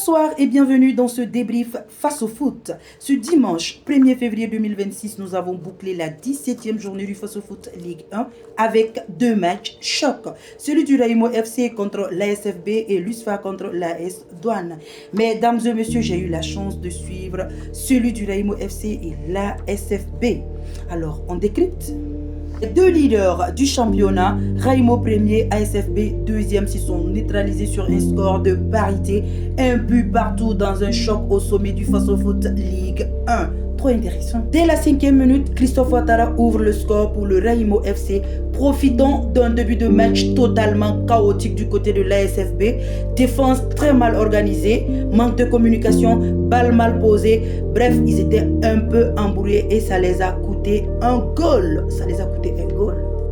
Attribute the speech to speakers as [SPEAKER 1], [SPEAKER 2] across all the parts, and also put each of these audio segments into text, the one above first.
[SPEAKER 1] Bonsoir et bienvenue dans ce débrief face au foot. Ce dimanche 1er février 2026, nous avons bouclé la 17e journée du face au foot Ligue 1 avec deux matchs chocs. Celui du Raïmo FC contre l'ASFB et l'USFA contre l'AS Douane. Mesdames et messieurs, j'ai eu la chance de suivre celui du Raïmo FC et l'ASFB. Alors, on décrypte. Les deux leaders du championnat, Raïmo premier, ASFB deuxième, se sont neutralisés sur un score de parité. Un but partout dans un choc au sommet du face au foot Ligue 1. Trop intéressant. Dès la 5e minute, Christophe Ouattara ouvre le score pour le Raïmo FC, profitant d'un début de match totalement chaotique du côté de l'ASFB. Défense très mal organisée, manque de communication, balles mal posées. Bref, ils étaient un peu embrouillés et ça les a coûté un goal.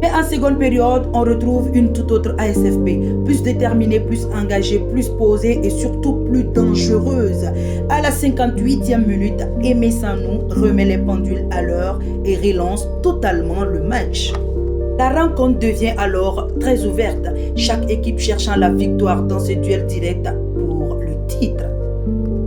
[SPEAKER 1] Mais en seconde période, on retrouve une toute autre ASFB, plus déterminée, plus engagée, plus posée et surtout plus dangereuse. À la 58e minute, Aimé Sanou remet les pendules à l'heure et relance totalement le match. La rencontre devient alors très ouverte, chaque équipe cherchant la victoire dans ce duel direct pour le titre.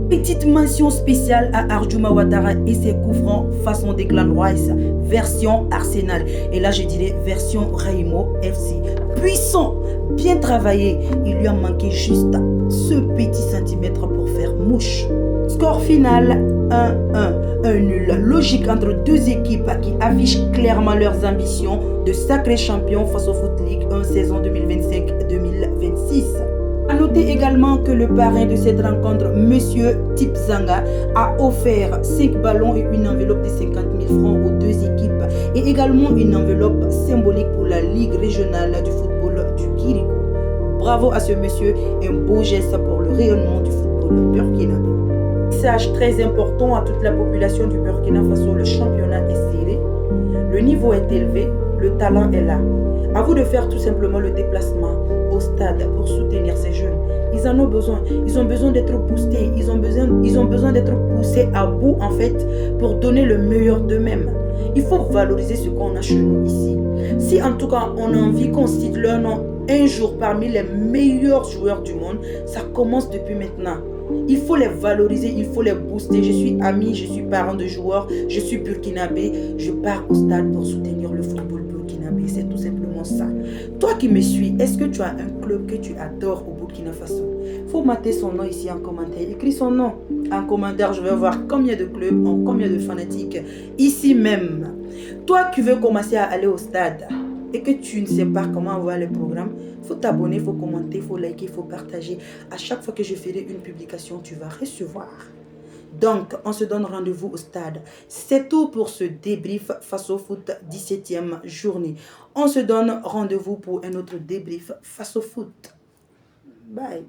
[SPEAKER 1] Petite mention spéciale à Arjuma Ouattara et ses coups francs façon Declan Rice, version Arsenal. Et là, je dirais version Raïmo FC. Puissant, bien travaillé. Il lui a manqué juste ce petit centimètre pour faire mouche. Score final 1-1. Un nul logique entre deux équipes qui affichent clairement leurs ambitions de sacrés champions face au Foot League 1 saison 2025-2026. A noter également que le parrain de cette rencontre, Monsieur Tipzanga, a offert 5 ballons et une enveloppe de 50 000 francs aux deux équipes et également une enveloppe symbolique pour la Ligue régionale du football du Kirikou. Bravo à ce monsieur, un beau geste pour le rayonnement du football burkinabé. Message très important à toute la population du Burkina Faso, le championnat est serré, le niveau est élevé, le talent est là. À vous de faire tout simplement le déplacement au stade pour soutenir ces jeunes. Ils en ont besoin. Ils ont besoin d'être boostés. Ils ont besoin d'être poussés à bout en fait pour donner le meilleur d'eux-mêmes. Il faut valoriser ce qu'on a chez nous ici. Si en tout cas on a envie qu'on cite leur nom un jour parmi les meilleurs joueurs du monde, ça commence depuis maintenant. Il faut les valoriser, il faut les booster. Je suis ami, je suis parent de joueurs, je suis burkinabé, je pars au stade pour soutenir le football burkinabé. C'est tout simplement ça. Toi qui me suis, est-ce que tu as un club que tu adores au Burkina Faso? Faut mater son nom ici en commentaire. Écris son nom en commentaire. Je vais voir combien de clubs, combien de fanatiques ici même. Toi qui veux commencer à aller au stade et que tu ne sais pas comment voir le programme, il faut t'abonner, il faut commenter, il faut liker, il faut partager. À chaque fois que je ferai une publication, tu vas recevoir. Donc, on se donne rendez-vous au stade. C'est tout pour ce débrief face au foot 17e journée. On se donne rendez-vous pour un autre débrief face au foot. Bye.